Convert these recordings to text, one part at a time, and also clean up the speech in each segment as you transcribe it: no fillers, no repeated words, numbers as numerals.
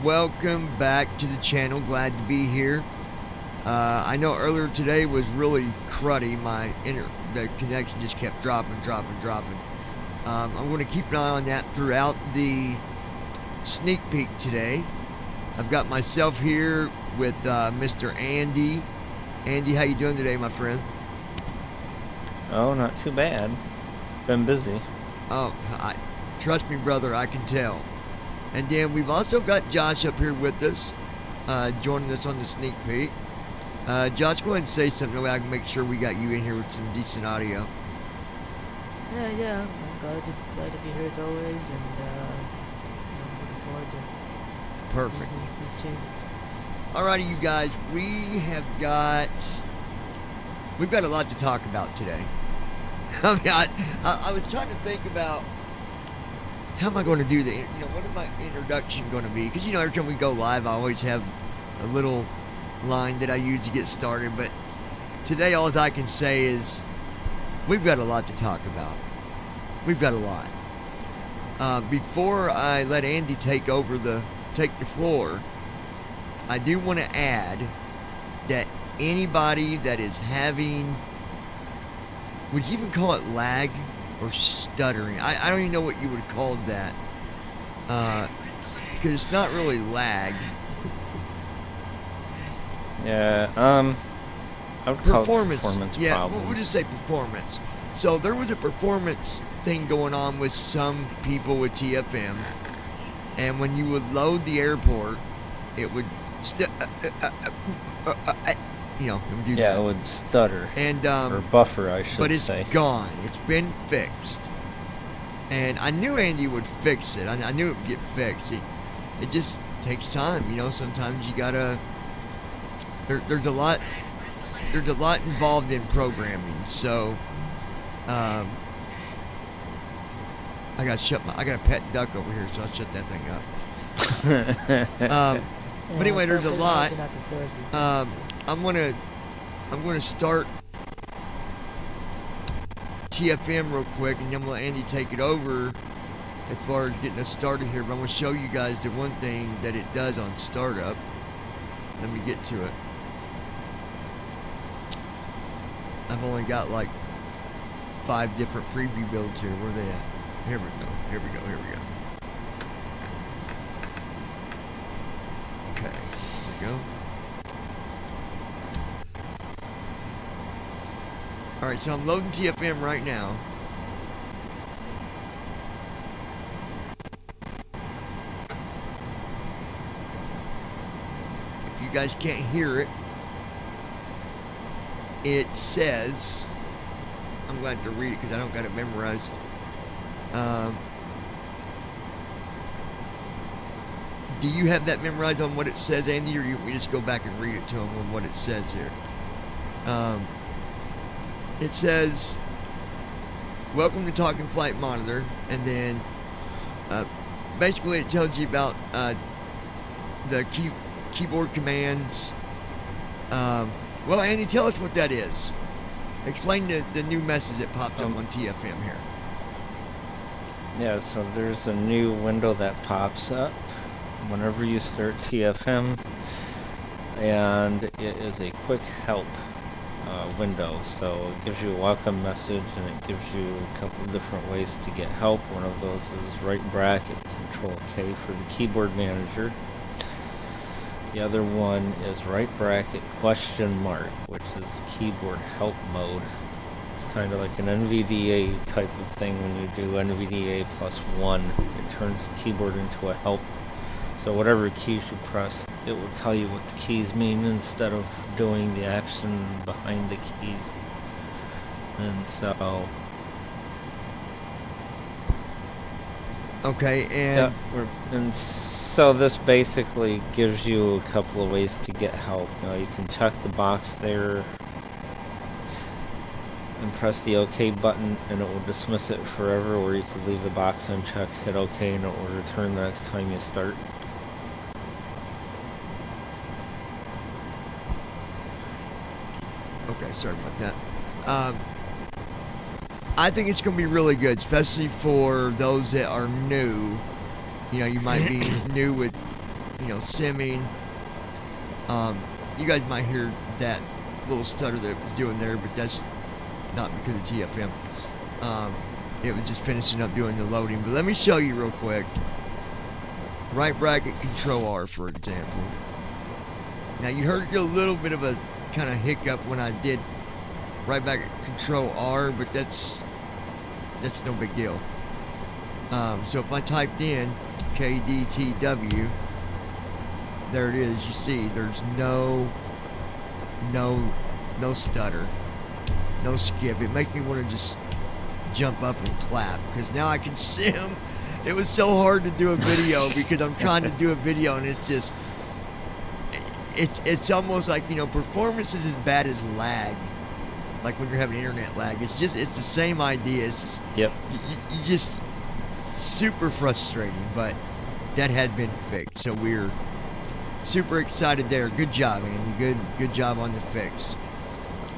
welcome back to the channel. Glad to be here. I know earlier today was really cruddy. The connection just kept dropping. I'm going to keep an eye on that throughout the sneak peek today. I've got myself here with Mr. Andy. Andy, how you doing today, my friend? Oh, not too bad. Been busy. Oh, trust me, brother, I can tell. And then we've also got Josh up here with us, joining us on the sneak peek. Josh, go ahead and say something. I can make sure we got you in here with some decent audio. Yeah. I'm glad to be here as always, and I'm looking forward to Perfect. listening to these changes. Alrighty, you guys, we've got a lot to talk about today. I mean, I was trying to think about how am I going to do what is my introduction going to be? Because every time we go live, I always have a little line that I use to get started. But today, all I can say is we've got a lot to talk about. We've got a lot. Before I let Andy take the floor, I do want to add that anybody that is having, would you even call it lag or stuttering? I don't even know what you would call that, because it's not really lag. Yeah, I would call it performance yeah, problems. we'll just say performance. So there was a performance thing going on with some people with TFM, and when you would load the airport, it would it would do that. It would stutter. And or buffer, I should say. But it's gone. It's been fixed. And I knew Andy would fix it. I knew it would get fixed. It just takes time, Sometimes you gotta. There's a lot involved in programming. So, I got a pet duck over here, so I'll shut that thing up. But anyway, there's a lot. I'm gonna start TFM real quick, and then we'll let Andy take it over as far as getting us started here. But I'm gonna show you guys the one thing that it does on startup. Let me get to it. I've only got like 5 different preview builds here. Where are they at? Here we go. Okay, there we go. Alright, so I'm loading TFM right now. If you guys can't hear it, it says, I'm glad to read it because I don't got it memorized. Do you have that memorized on what it says, Andy, or we just go back and read it to them on what it says here? It says, welcome to Talking Flight Monitor, and then basically it tells you about the keyboard commands. Well, Andy, tell us what that is. Explain the new message that pops up on TFM here. Yeah, so there's a new window that pops up whenever you start TFM, and it is a quick help window. So it gives you a welcome message, and it gives you a couple of different ways to get help. One of those is right bracket Control K for the keyboard manager. The other one is right bracket question mark, which is keyboard help mode. It's kind of like an NVDA type of thing. When you do NVDA +1, it turns the keyboard into a help. So whatever keys you press, it will tell you what the keys mean instead of doing the action behind the keys. And so... Okay, and... Yeah, so this basically gives you a couple of ways to get help. You can check the box there and press the OK button, and it will dismiss it forever, or you could leave the box unchecked, hit OK, and it will return the next time you start. Okay, sorry about that. I think it's going to be really good, especially for those that are new. You might be new with simming. You guys might hear that little stutter that it was doing there, but that's not because of TFM. It was just finishing up doing the loading. But let me show you real quick. Right bracket Control R, for example. Now you heard a little bit of a kind of hiccup when I did right bracket Control R, but that's no big deal. So if I typed in KDTW, there it is. You see, there's no stutter, no skip. It makes me want to just jump up and clap because now I can sim. It was so hard to do a video because I'm trying to do a video and it's just it's almost like performance is as bad as lag, like when you're having internet lag. It's the same idea. It's just Yep. you just super frustrating, but that has been fixed. So we're super excited there. Good job, Andy. Good job on the fix.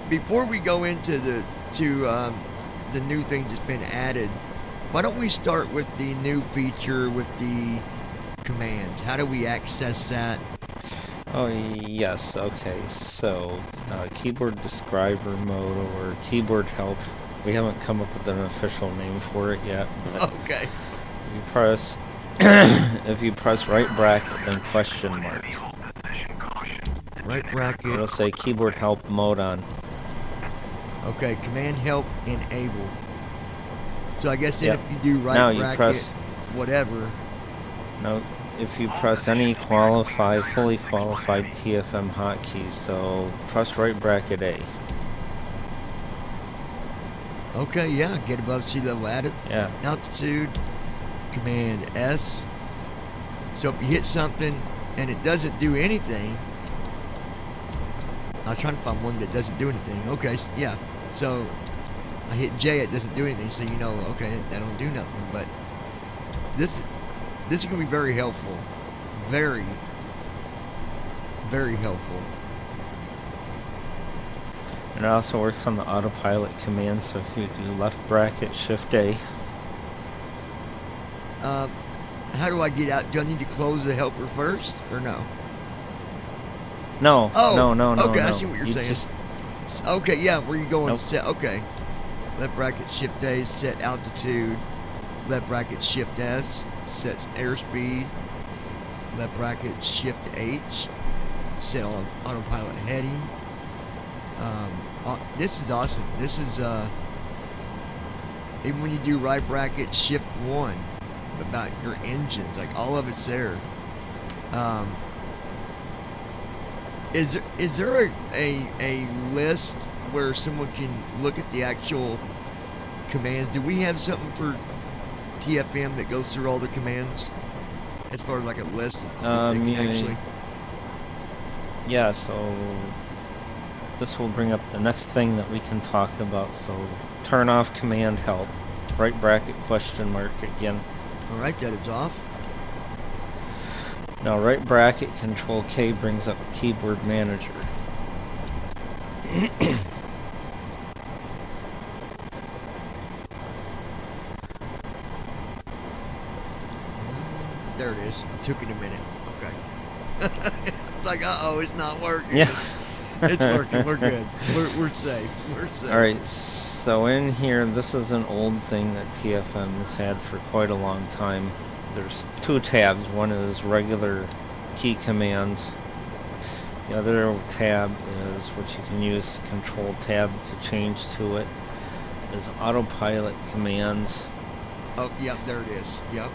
Before we go into the new thing that's been added, why don't we start with the new feature with the commands? How do we access that? Oh, yes. Okay. So, keyboard describer mode or keyboard help. We haven't come up with an official name for it yet. Okay. If you press right bracket, then question mark. Right bracket. It'll say keyboard help mode on. Okay, command help enable. So I guess then Yep. if you do right Now you bracket, press. whatever. No, if you press any fully qualified TFM hotkey, so press right bracket A. Okay, yeah, get above sea level Yeah. altitude, command S. So if you hit something and it doesn't do anything, I was trying to find one that doesn't do anything. Okay, yeah. So I hit J, it doesn't do anything, so okay, that don't do nothing. But this is gonna be very helpful. Very, very helpful. And it also works on the autopilot command, so if you do left bracket shift A. How do I get out? Do I need to close the helper first or no? No, Oh, no. okay, I no. see what you're You saying. just- Okay, yeah, where you going? Nope. Set. Okay, left bracket shift A, set altitude. Left bracket shift S, sets airspeed. Left bracket shift H, set on autopilot heading. This is awesome. This is even when you do right bracket shift 1 about your engines, like all of it's there. Is there a list where someone can look at the actual commands? Do we have something for TFM that goes through all the commands as far as like a list that they can actually? Yeah, so this will bring up the next thing that we can talk about. So turn off command help, right bracket question mark again. All right, that is off. Now right bracket control K brings up the keyboard manager. There it is. It took it a minute. Okay. It's like, uh-oh, it's not working. Yeah. It's working. We're good. We're safe. We're safe. Alright, so in here, this is an old thing that TFM has had for quite a long time. There's two tabs. One is regular key commands. The other tab is what you can use control tab to change to it. Is autopilot commands. Oh, yep, there it is. Yep.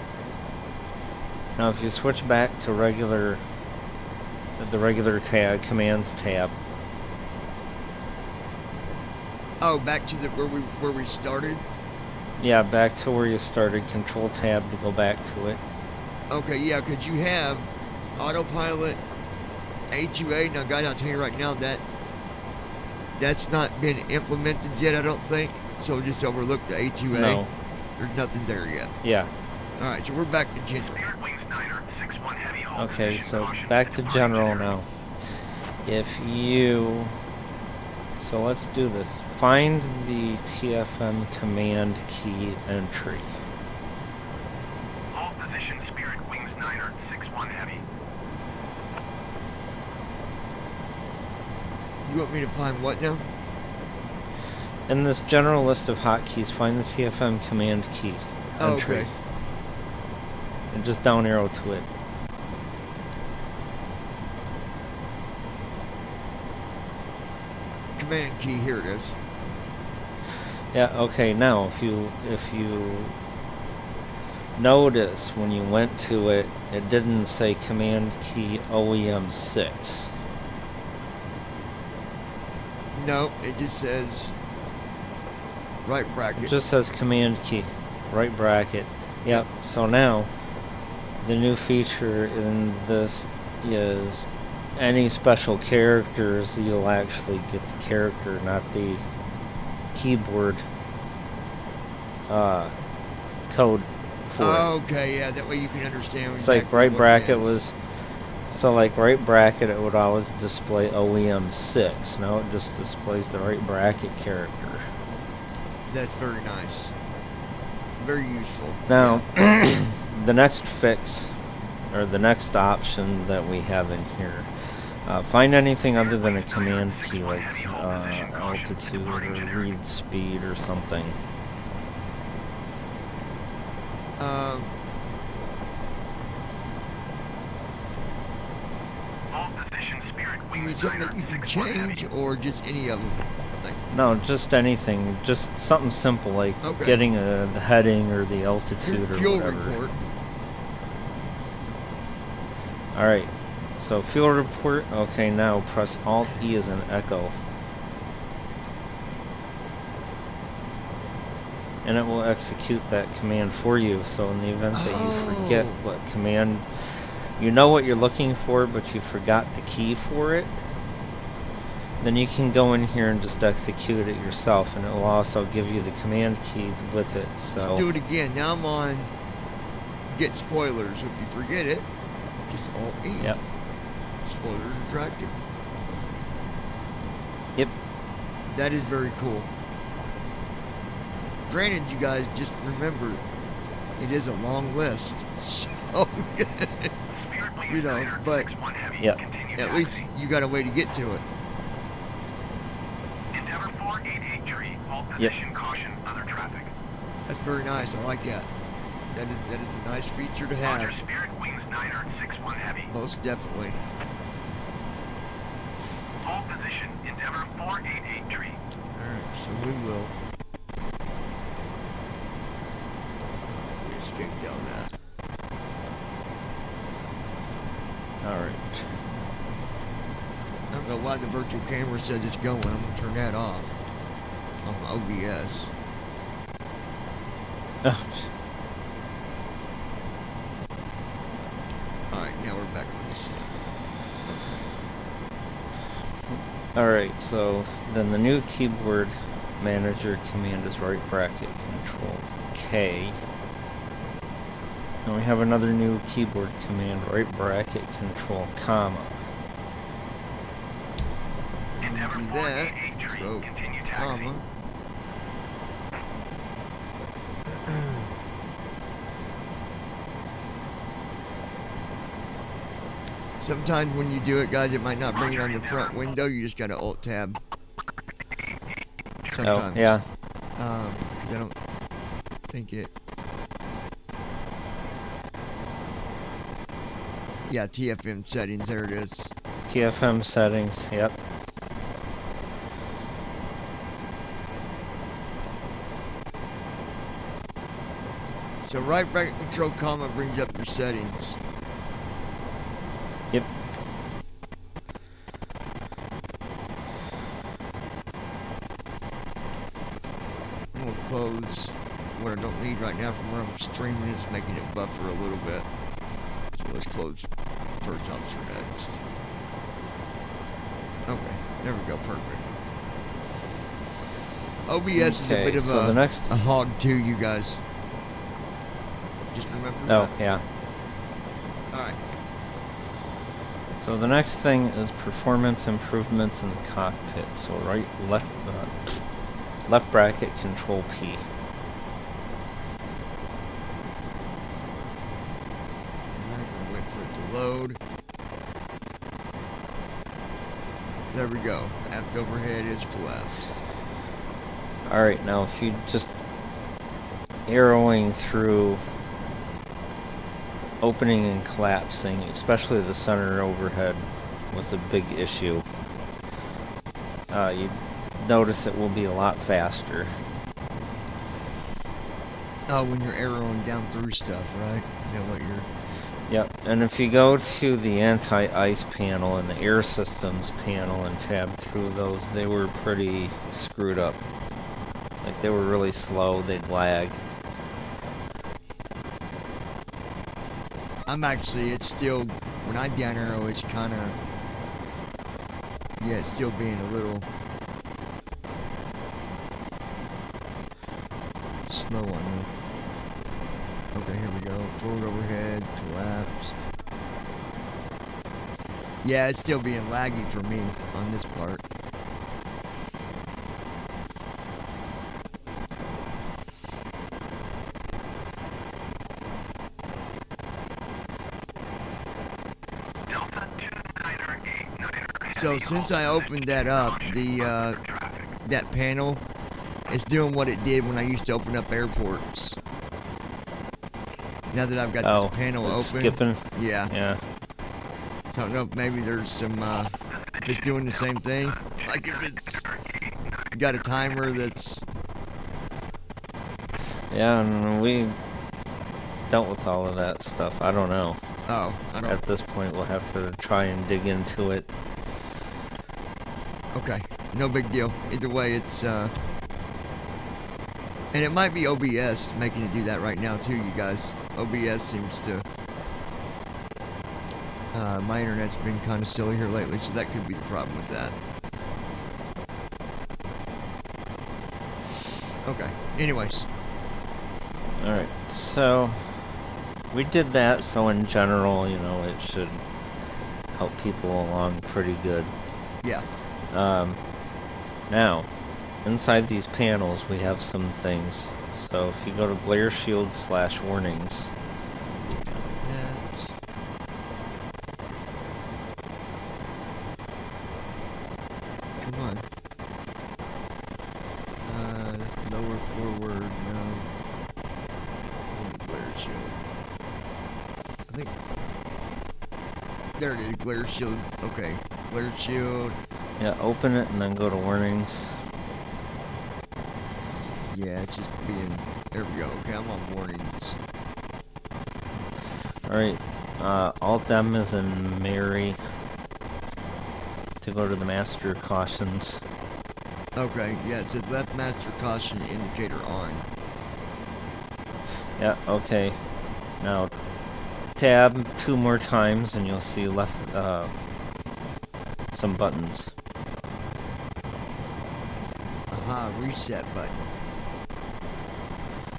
Now if you switch back to the regular tab, commands tab. Oh, back to where we started. Yeah, back to where you started, control tab to go back to it. Okay, yeah, because you have autopilot A2A. Now, guys, I'll tell you right now that's not been implemented yet, I don't think. So just overlook the A2A. No. There's nothing there yet. Yeah. All right, so we're back to general. Okay, so back to general now. So let's do this. Find the TFM command key entry. All position Spirit Wings 9er 61 Heavy. You want me to find what now? In this general list of hotkeys, find the TFM command key. Oh, Entry. okay. And just down arrow to it. Command key, here it is. Yeah, okay, now if you notice when you went to it, it didn't say command key OEM 6. No, it just says right bracket. It just says command key, right bracket. Yep, so now the new feature in this is any special characters, you'll actually get the character, not the keyboard code for it. Okay, yeah, that way you can understand It's exactly like right what bracket it is. was, so like right bracket it would always display OEM 6. Now it just displays the right bracket character. That's very nice. Very useful. Now, Yeah. the next fix, or the next option that we have in here, find anything other than a command key, like altitude or read speed or something. You mean something that you can change, or just any of them? Like, No, just anything, just something simple like Okay. getting the heading or the altitude here's or fuel whatever. report. Alright, so fuel report, okay, now press Alt E as an echo. And it will execute that command for you, so in the event that you forget Oh. what command, you know what you're looking for, but you forgot the key for it, then you can go in here and just execute it yourself, and it will also give you the command key with it, Let's so... do it again. Now I'm on get spoilers. If you forget it, just Alt E. Yep. Spoilers attractive. Yep. That is very cool. Granted, you guys just remember, it is a long list, so you know, but Yep. at least you got a way to get to it. Endeavor 488 hold Yep. position, caution, other traffic. That's very nice. I like that. That is a nice feature to Roger, have. Spirit Wings 9er 61 heavy. Most definitely. Hold position, Endeavor 488. Alright, so we will. We escaped down that. Alright. I don't know why the virtual camera says it's going. I'm gonna turn that off on my OBS. Alright, now we're back on the scene. Alright, so then the new keyboard manager command is right bracket control K. And we have another new keyboard command, right bracket control comma. Endeavor Do that. 488, So, continue taxi. comma. Sometimes when you do it, guys, it might not bring it on the front window. You just gotta Alt Tab. Sometimes. Oh, yeah. Because I don't think it. Yeah, TFM settings. There it is. TFM settings, yep. So right bracket control comma brings up your settings. Yep. I'm gonna close what I don't need right now from where I'm streaming. It's making it buffer a little bit. So let's close first officer next. Okay, there we go, perfect. OBS is a Okay, bit of so the next... a hog too, you guys. Just remember Oh, that. yeah. Alright. So the next thing is performance improvements in the cockpit. So left bracket control P. I'm gonna wait for it to load. There we go. Aft overhead is collapsed. Alright, now if you just arrowing through opening and collapsing, especially the center overhead, was a big issue. You notice it will be a lot faster. Oh, when you're arrowing down through stuff, right? Is that what you're... Yep, and if you go to the anti-ice panel and the air systems panel and tab through those, they were pretty screwed up. Like, they were really slow, they'd lag. I'm actually, it's still, when I down arrow, it's kind of, yeah, it's still being a little slow on me. Okay, here we go. Forward overhead, collapsed. Yeah, it's still being laggy for me on this part. Delta 29er 8 So since I opened that up, the that panel, it's doing what it did when I used to open up airports. Now that I've got this panel it's open, skipping. yeah. Yeah. So I don't know if maybe there's some, if it's doing the same thing. Like if it's got a timer that's... Yeah, and we dealt with all of that stuff. I don't know. Oh, I don't... At this point, we'll have to try and dig into it. Okay, no big deal. Either way, it's, and it might be OBS making it do that right now too, you guys. OBS seems to... my internet's been kind of silly here lately, so that could be the problem with that. Okay, anyways. Alright, so we did that, so in general, you know, it should help people along pretty good. Yeah. Now, inside these panels, we have some things. So if you go to glare shield / warnings, That. Come on. That's lower forward now. Glare shield. I think. There it is, glare shield. Okay, glare shield. yeah, open it and then go to warnings. Yeah, it's just being. There we go. Okay, I'm on warnings. Alright, Alt M is in Mary to go to the master cautions. Okay, yeah, it says left master caution indicator on. Yeah, okay. Now, tab 2 more times and you'll see left, some buttons. Aha, reset button.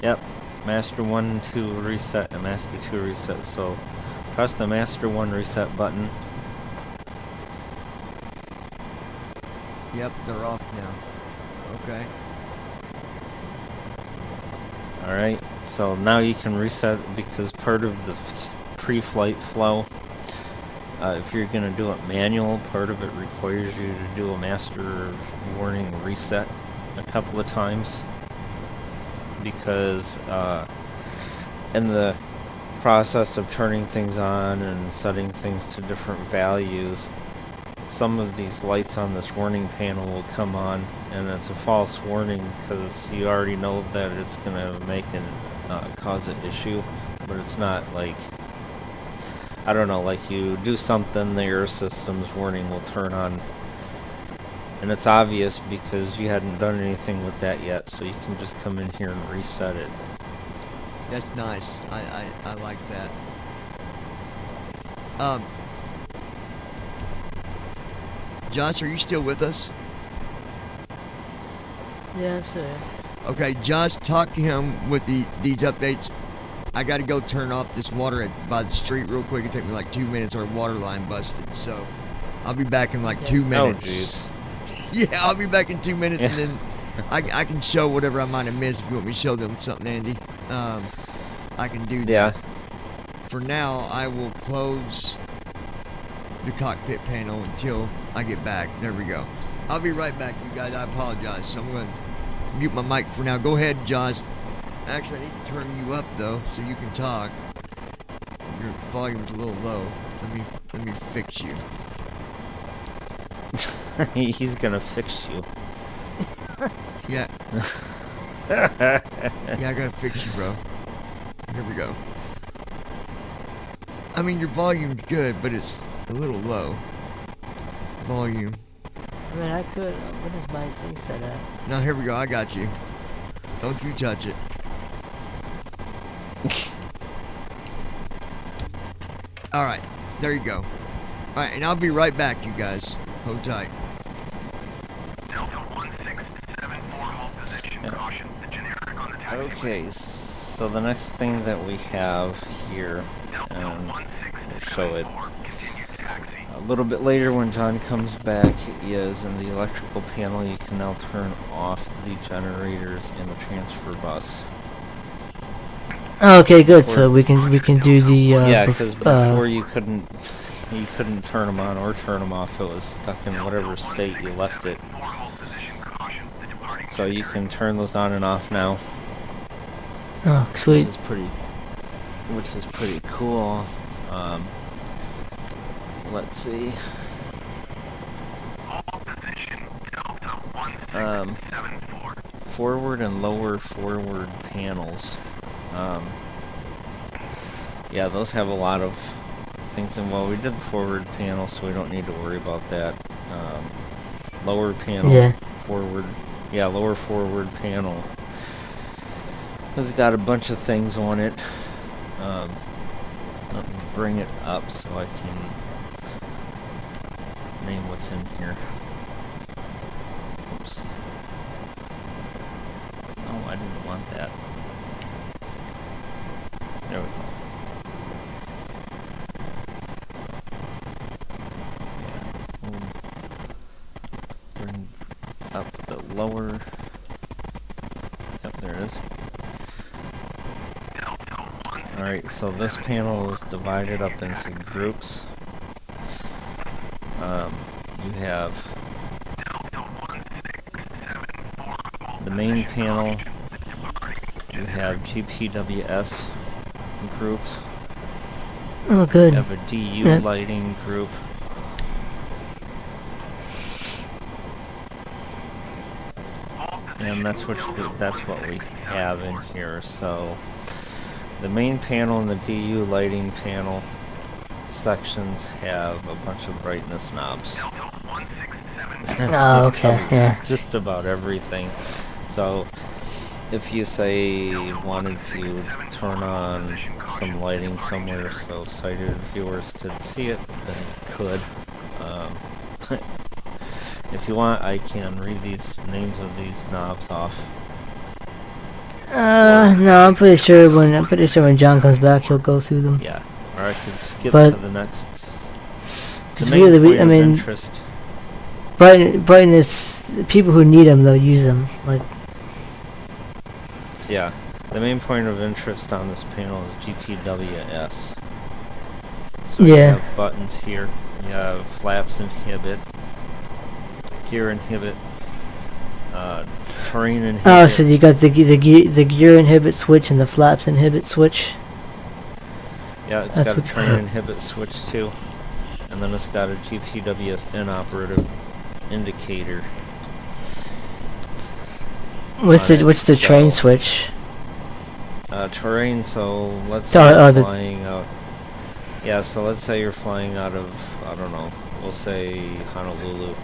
Yep, Master 1, 2 reset and Master 2 reset. So press the Master 1 reset button. Yep, they're off now. Okay. Alright, so now you can reset because part of the pre-flight flow, if you're going to do it manual, part of it requires you to do a master warning reset a couple of times. Because in the process of turning things on and setting things to different values, some of these lights on this warning panel will come on, and it's a false warning because you already know that it's going to make an cause an issue, but it's not like, I don't know, like you do something, the air systems warning will turn on. And it's obvious because you hadn't done anything with that yet, so you can just come in here and reset it. That's nice. I like that. Josh, are you still with us? Yeah, I'm still. Okay, Josh, talk to him with these updates. I got to go turn off this water by the street real quick. It took me like 2 minutes. Our water line busted, so I'll be back in like 2 Oh, minutes. jeez. Yeah, I'll be back in 2 minutes, and then I can show whatever I might have missed. If you want me to show them something, Andy, I can do that. Yeah. For now, I will close the cockpit panel until I get back. There we go. I'll be right back, you guys. I apologize. So I'm going to mute my mic for now. Go ahead, Josh. Actually, I need to turn you up, though, so you can talk. Your volume's a little low. Let me fix you. He's gonna fix you. Yeah. Yeah, I gotta fix you, bro. Here we go. I mean, your volume's good, but it's a little low. Volume. I mean, I could. What is my thing set at? Now, here we go. I got you. Don't you touch it. Alright. There you go. Alright, and I'll be right back, you guys. Hold tight. Delta 1674, hold position. Caution. The generic on the taxi. Okay, so the next thing that we have here, and we'll show it a little bit later when John comes back, is in the electrical panel you can now turn off the generators in the transfer bus. Oh, okay, good. So we can do the Yeah, because before you couldn't turn them on or turn them off. It was stuck in whatever state you left it. So you can turn those on and off now. Oh, sweet. Which is pretty cool. Let's see. Forward and lower forward panels. Yeah, those have a lot of things in. Well, we did the forward panel, so we don't need to worry about that. Lower panel, Yeah. forward, yeah, lower forward panel has got a bunch of things on it. Let me bring it up so I can name what's in here. Oops. Oh, I didn't want that. There we go. Bring up the lower. Yep, there it is. Alright, so this panel is divided up into groups. You have the main panel. You have GPWS groups. Oh, good. You have a DU Yeah. lighting group. And that's what we have in here. So the main panel and the DU lighting panel sections have a bunch of brightness knobs. Oh, okay, yeah. Just about everything. So if you say wanted to turn on some lighting somewhere so sighted viewers could see it, then you could. If you want, I can read these names of these knobs off. No, I'm pretty sure when John comes back, he'll go through them. Yeah, or I could skip But- to the next. Because The main really, point I of mean, interest. brightness. The people who need them, they'll use them. Like, Yeah, the main point of interest on this panel is GPWS. So you Yeah. have buttons here. You have flaps inhibit, gear inhibit, terrain inhibit. oh, so you got the gear inhibit switch and the flaps inhibit switch. Yeah, it's That's got a what- train inhibit switch too. And then it's got a GPWS inoperative indicator. What's on it, the train so- switch? Terrain, so let's Oh, say oh, you're the- flying out. Yeah, so let's say you're flying out of, I don't know, we'll say Honolulu,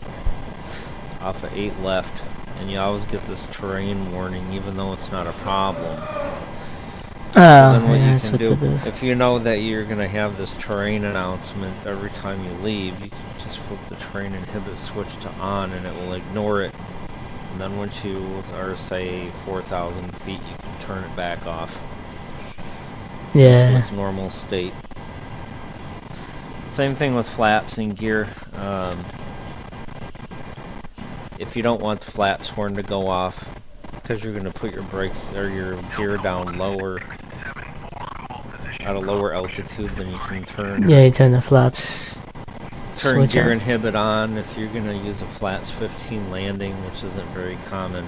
off of 8 left, and you always get this terrain warning even though it's not a problem. Oh, So then what yeah, you that's can what do, that is. if you know that you're going to have this terrain announcement every time you leave, you can just flip the terrain inhibit switch to on and it will ignore it. And then once you are, say, 4,000 feet, you can turn it back off to Yeah. its normal state. Same thing with flaps and gear. If you don't want the flaps horn to go off, because you're going to put your brakes or your gear down lower, at a lower altitude, then you can turn Yeah, you turn the flaps turn switch gear on. inhibit on. If you're going to use a flaps 15 landing, which isn't very common,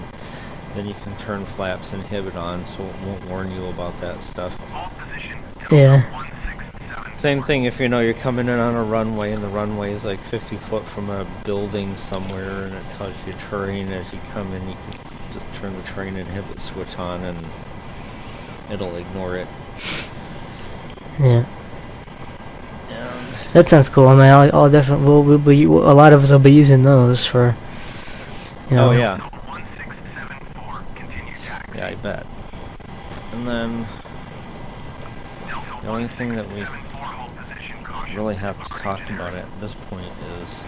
then you can turn flaps inhibit on, so it won't warn you about that stuff. All position, Yeah. 167. Same thing if you know you're coming in on a runway and the runway is like 50 foot from a building somewhere and it tells you terrain as you come in, you can just turn the terrain inhibit switch on and it'll ignore it. Yeah. And That sounds cool. I mean, I'll definitely. We'll be, a lot of us will be using those for. You know. oh yeah, 1674, continue taxi. yeah, I bet. And then the only thing that we 74, hold position, caution. really have to talk about at this point is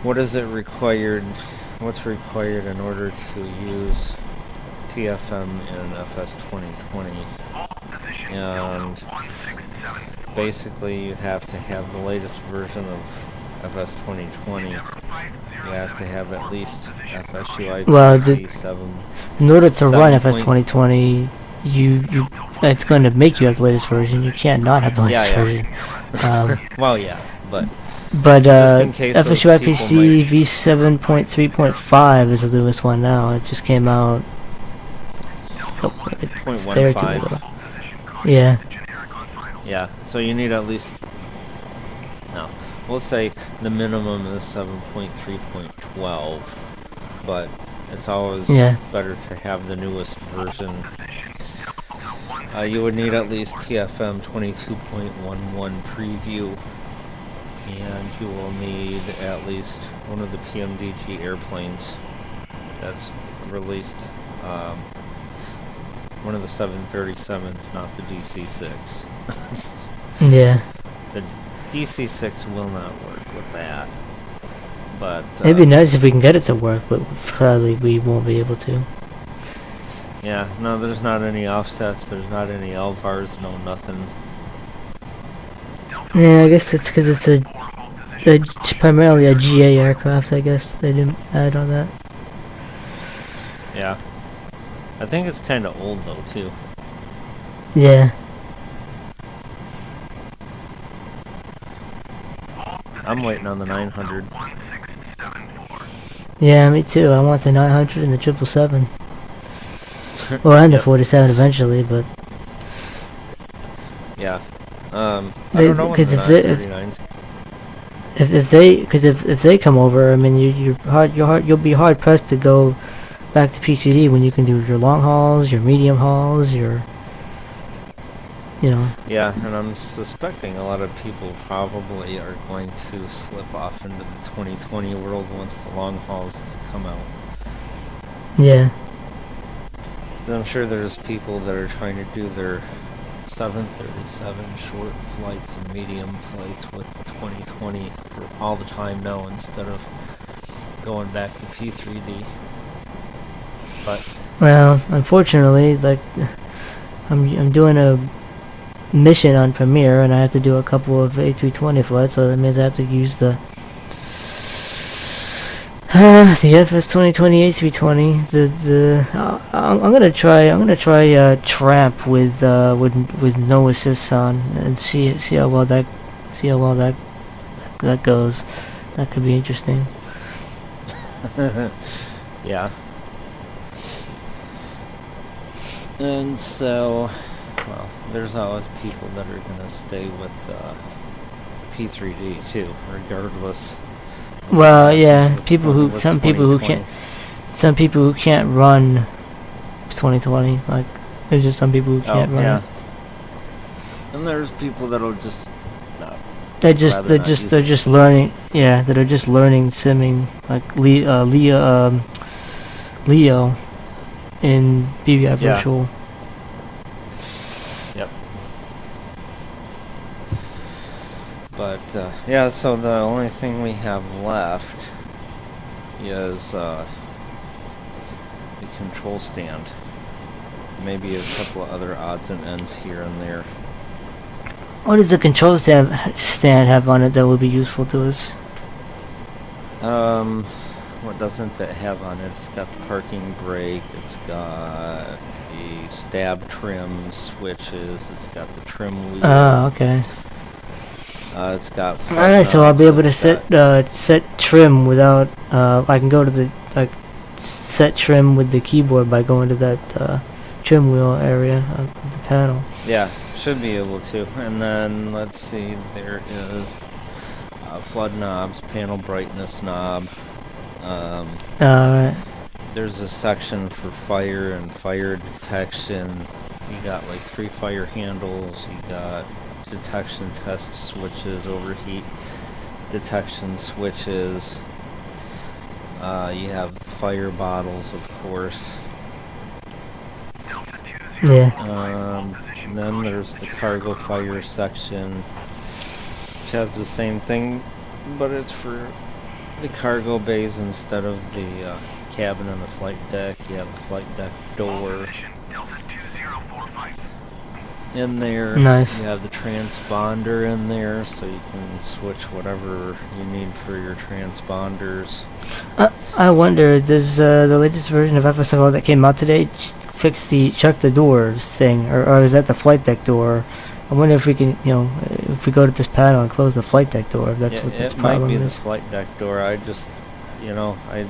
what is it required, what's required in order to use TFM in FS2020. And basically you have to have the latest version of FS2020. You have to have at least FSUIPC Well, 7. In order to run 7 FS 2020, it's going to make you have the latest version. You can't not have the latest version. Well, yeah, but But just in case those FSU people IPC might- V7.3.5 is the newest one now. It just came out a day or two 0.15. ago. Yeah. Yeah, so you need at least, no, we'll say the minimum is 7.3.12, but it's always Yeah. better to have the newest version. You would need at least TFM 22.11 preview, and you will need at least one of the PMDG airplanes that's released, one of the 737s, not the DC-6. Yeah. The DC-6 will not work with that, but It'd be nice if we can get it to work, but sadly we won't be able to. yeah, no, there's not any offsets, there's not any LVARs, no nothing. Yeah, I guess it's because it's primarily a GA aircraft. I guess they didn't add on that. Yeah, I think it's kind of old though too. Yeah. I'm waiting on the 900. Yeah, me too. I want the 900 and the 777. Well, and the Yep. 47 eventually, but Yeah. I They- don't know when 'cause the if they- 939's. if they come over, I mean, you'll be hard pressed to go back to PQD when you can do your long hauls, your medium hauls, your, you know. Yeah, and I'm suspecting a lot of people probably are going to slip off into the 2020 world once the long hauls come out. Yeah. I'm sure there's people that are trying to do their 737 short flights and medium flights with the 2020 for all the time now instead of going back to P3D. But Well, unfortunately, like, I'm doing a mission on Premiere, and I have to do a couple of A320 flights, so that means I have to use the FS 2020 A320. I'm gonna try Tramp with no assists on and see how well that goes. That could be interesting. yeah. And so, well, there's always people that are gonna stay with P3D too, regardless. Well, yeah, With some people who 2020. can't run 2020. Like, there's just some people who can't run. Yeah. it. And there's people that'll just no. They're rather not use it. just learning. Yeah, that are just learning simming, like Leo in BBI Yeah. Virtual. Yep. But yeah, so the only thing we have left is the control stand. Maybe a couple of other odds and ends here and there. What does the control stand have on it that would be useful to us? What doesn't it have on it? It's got the parking brake, it's got the stab trim switches, it's got the trim wheel. Oh, okay. It's got Alright, so I'll be able to it's got- set trim without. I can go to the set trim with the keyboard by going to that trim wheel area of the panel. Yeah, should be able to. And then let's see, there is flood knobs, panel brightness knob. Alright. There's a section for fire and fire detection. You got like 3 fire handles. You got detection test switches, overheat detection switches. You have the fire bottles, of course. Yeah. And then there's the cargo fire section, which has the same thing, but it's for the cargo bays instead of the cabin and the flight deck. You have the flight deck door in there. Nice. You have the transponder in there, so you can switch whatever you need for your transponders. I wonder, does the latest version of FSFO that came out today fix the check the doors thing, or is that the flight deck door? I wonder if we can, if we go to this panel and close the flight deck door, if that's Yeah, what this it might problem be the is. flight deck door. I just, I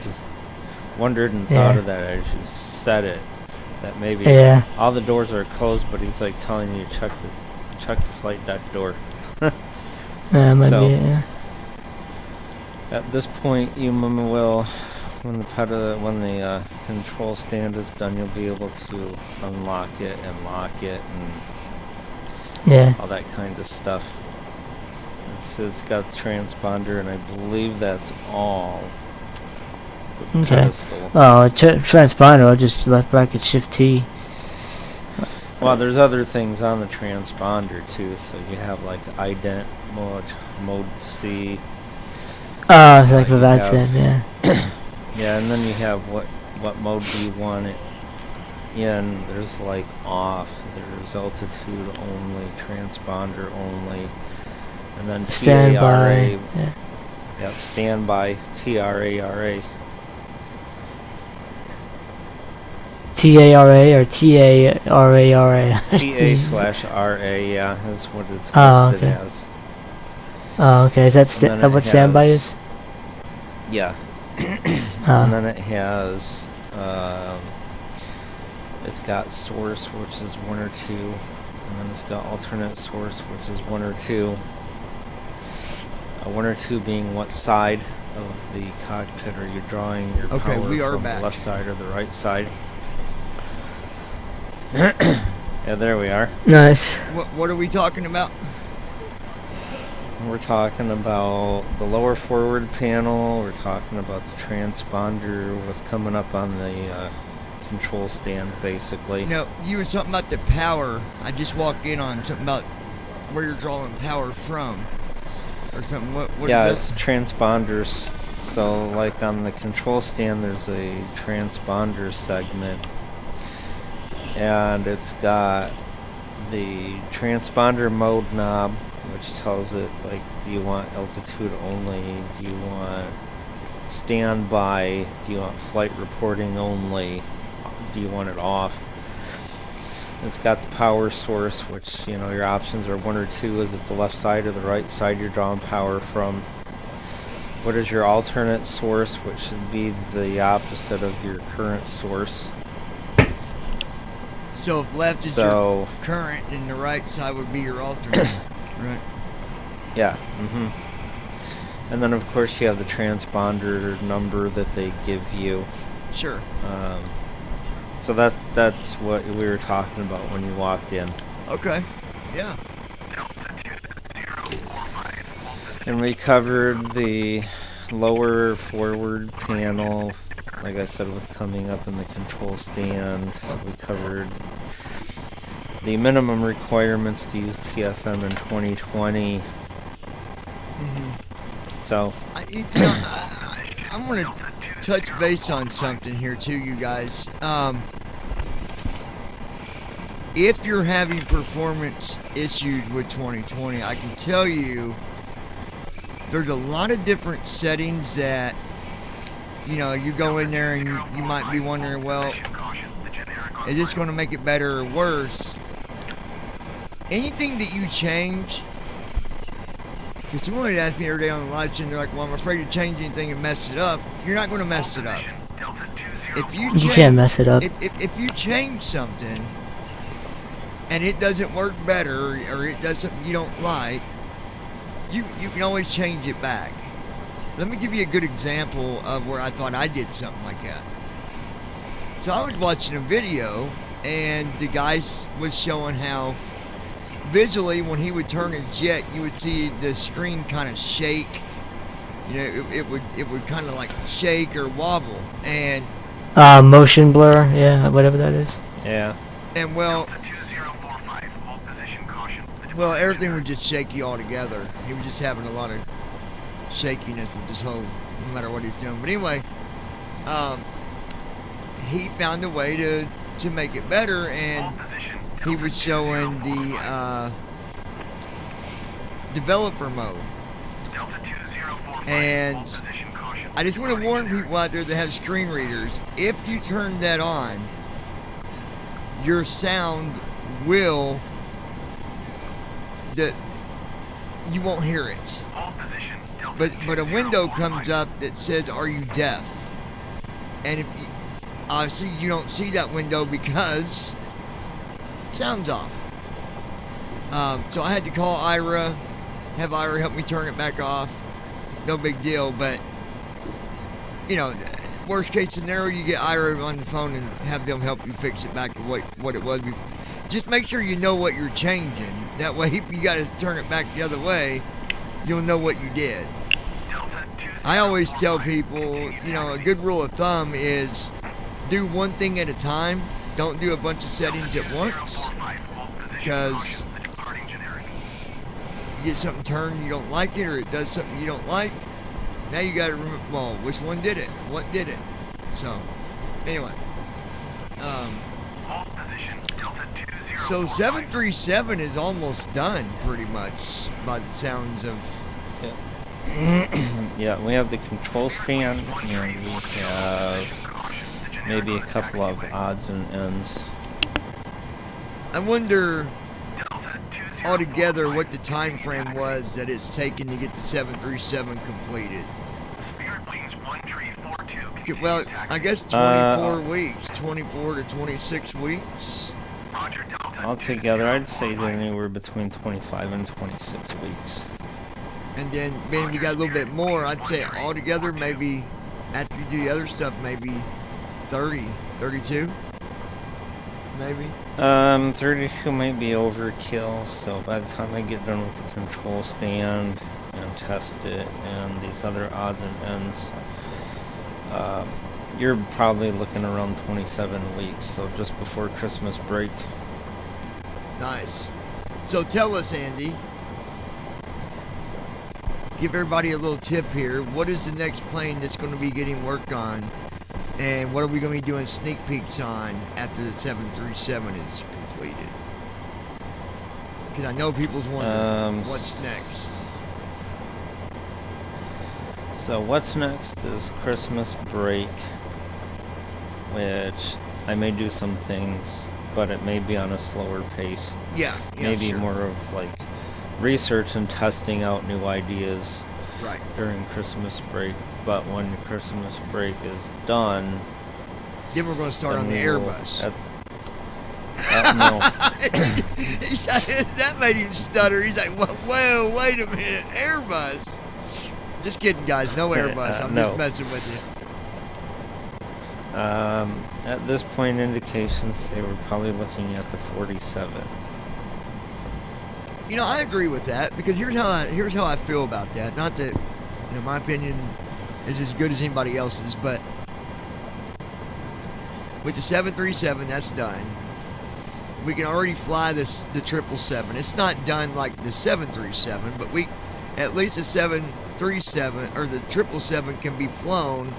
just wondered and thought Yeah. of that as you said it. That maybe Yeah. all the doors are closed, but he's like telling you to check the flight deck door. Might So- be, yeah. At this point, you will, when the control stand is done, you'll be able to unlock it and lock it and Yeah. all that kind of stuff. It's got the transponder, and I believe that's all. The Okay. pedestal. Oh, transponder, I'll just left bracket shift T. Well, there's other things on the transponder too. So you have like ident mode C. Oh, it's like you for that's have- it, yeah. Yeah, and then you have what mode do you want it in? There's like off. There's altitude only, transponder only, and then Standby. TARA. Yeah. Yep, standby, TRARA. TARA or TARARA? TA/RA, yeah, is what it's Oh, listed okay. as. Oh, okay. Is that, And then that it what standby has- is? Yeah. Oh. And then it has, it's got source, which is 1 or 2, and then it's got alternate source, which is 1 or 2. 1 or 2 being what side of the cockpit are you drawing your Okay, power we are from, back. the left side or the right side? Yeah, there we are. Nice. What are we talking about? We're talking about the lower forward panel, we're talking about the transponder, what's coming up on the control stand, basically. No, you were something about the power. I just walked in on something about where you're drawing power from, or something. What Yeah, is it's transponders. So, like on the control stand, there's a transponder segment, and it's got the transponder mode knob, which tells it, like, do you want altitude only, do you want standby, do you want flight reporting only, do you want it off. It's got the power source, which, your options are 1 or 2. Is it the left side or the right side you're drawing power from? What is your alternate source, which should be the opposite of your current source. So if left is your current, then the right side would be your alternate, right? Yeah. And then of course you have the transponder number that they give you. Sure. So that's what we were talking about when you walked in. Okay. Yeah. And we covered the lower forward panel, like I said, what's coming up in the control stand. We covered the minimum requirements to use TFM in 2020. So, I'm going to touch base on something here too, you guys. If you're having performance issues with 2020, I can tell you there's a lot of different settings that, you go in there and you might be wondering, well, is this going to make it better or worse? anything that you change, because someone had asked me every day on the live stream, they're like, well, I'm afraid to change anything and mess it up. You're not going to mess it up. If you You can't mess it up. If you change something and it doesn't work better, or it does something you don't like, you can always change it back. Let me give you a good example of where I thought I did something like that. So I was watching a video, and the guy was showing how visually when he would turn his jet, you would see the screen kind of shake. You know, it would kind of like shake or wobble, and Motion blur, yeah, whatever that is. Yeah. and well, Delta 2045, hold position, caution. well, everything was just shaky altogether. He was just having a lot of shakiness with this whole, no matter what he's doing. But anyway, he found a way to make it better, and Hold position. he was showing the developer mode. Delta 2045, And hold position, caution. I just want to warn people out there that have screen readers, if you turn that on, your sound will, you won't hear it. Hold position. Delta But a window 2045. comes up that says, "Are you deaf?" And if you, obviously you don't see that window because sound's off. So I had to call Ira, have Ira help me turn it back off. No big deal, but you know, worst case scenario, you get Ira on the phone and have them help you fix it back to what it was before. Just make sure you know what you're changing. That way, if you got to turn it back the other way, you'll know what you did. Delta I always tell people, you know, a good rule of thumb is do one thing at a time. Don't do a bunch of settings at once, 2045, hold position, because caution. Departing generic. you get something turned you don't like it, or it does something you don't like. Now you got to remember, well, which one did it? What did it? So, anyway. Hold position. Delta 2045. So 737 is almost done, pretty much, by the sounds of. Yeah, we have the control stand, and we have maybe a couple of odds and ends. I wonder Delta 2045. altogether what the time frame was that it's taken to get the 737 completed. Spirit Wings 1342. Well, I guess 24 weeks, 24 to 26 weeks. Roger, Delta Altogether, I'd say they're anywhere between 25 and 26 weeks. And then maybe we got a little bit more. I'd say altogether, maybe after you do the other stuff, maybe 30, 32, maybe. 32 might be overkill, so by the time I get done with the control stand and test it and these other odds and ends, you're probably looking around 27 weeks, so just before Christmas break. Nice. So tell us, Andy. Give everybody a little tip here. What is the next plane that's going to be getting worked on? And what are we going to be doing sneak peeks on after the 737 is completed? Because I know people's wondering what's next. So what's next is Christmas break, which I may do some things, but it may be on a slower pace. Yeah, Maybe sure. more of like research and testing out new ideas Right. during Christmas break. But when Christmas break is done, Then we're going to start then on the we will- Airbus. no. He said, that made him stutter. He's like, whoa, wait a minute, Airbus. Just kidding, guys. No Airbus. I'm no. just messing with you. At this point, indications they were probably looking at the 47. You know, I agree with that, because here's how I feel about that. Not that, you know, my opinion is as good as anybody else's, but with the 737, that's done. We can already fly the 777. It's not done like the 737, but at least the 737 or the 777 can be flown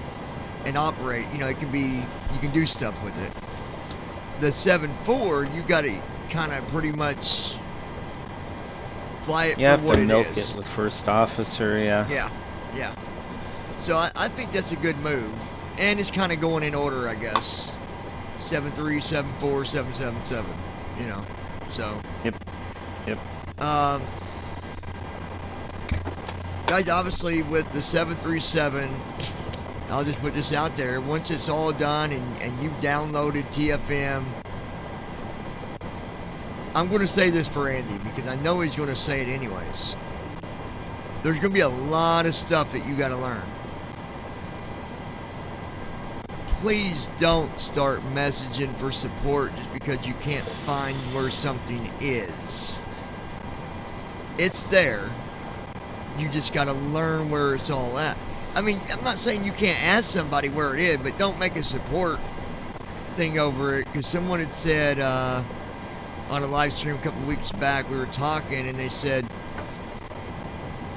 and operate. You know, you can do stuff with it. The 74, you got to kind of pretty much fly it You for have what to it milk is. it with first officer, yeah. Yeah. So I think that's a good move. And it's kind of going in order, I guess. 7-3, 7-4, 7-7-7, you know. So. Yep. Um, guys, obviously with the 737, I'll just put this out there. Once it's all done and you've downloaded TFM, I'm going to say this for Andy because I know he's going to say it anyways. There's going to be a lot of stuff that you got to learn. Please don't start messaging for support just because you can't find where something is. It's there. You just got to learn where it's all at. I mean, I'm not saying you can't ask somebody where it is, but don't make a support thing over it. Because someone had said on a live stream a couple weeks back, we were talking, and they said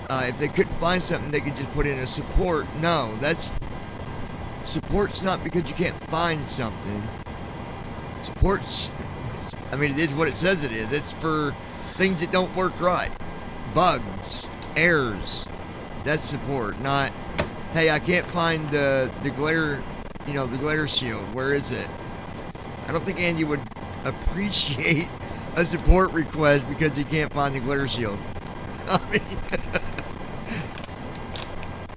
if they couldn't find something, they could just put in a support. No, support's not because you can't find something. Support's, I mean, it is what it says it is. It's for things that don't work right. Bugs, errors. That's support, not, hey, I can't find the glare, the glare shield. Where is it? I don't think Andy would appreciate a support request because he can't find the glare shield. I mean,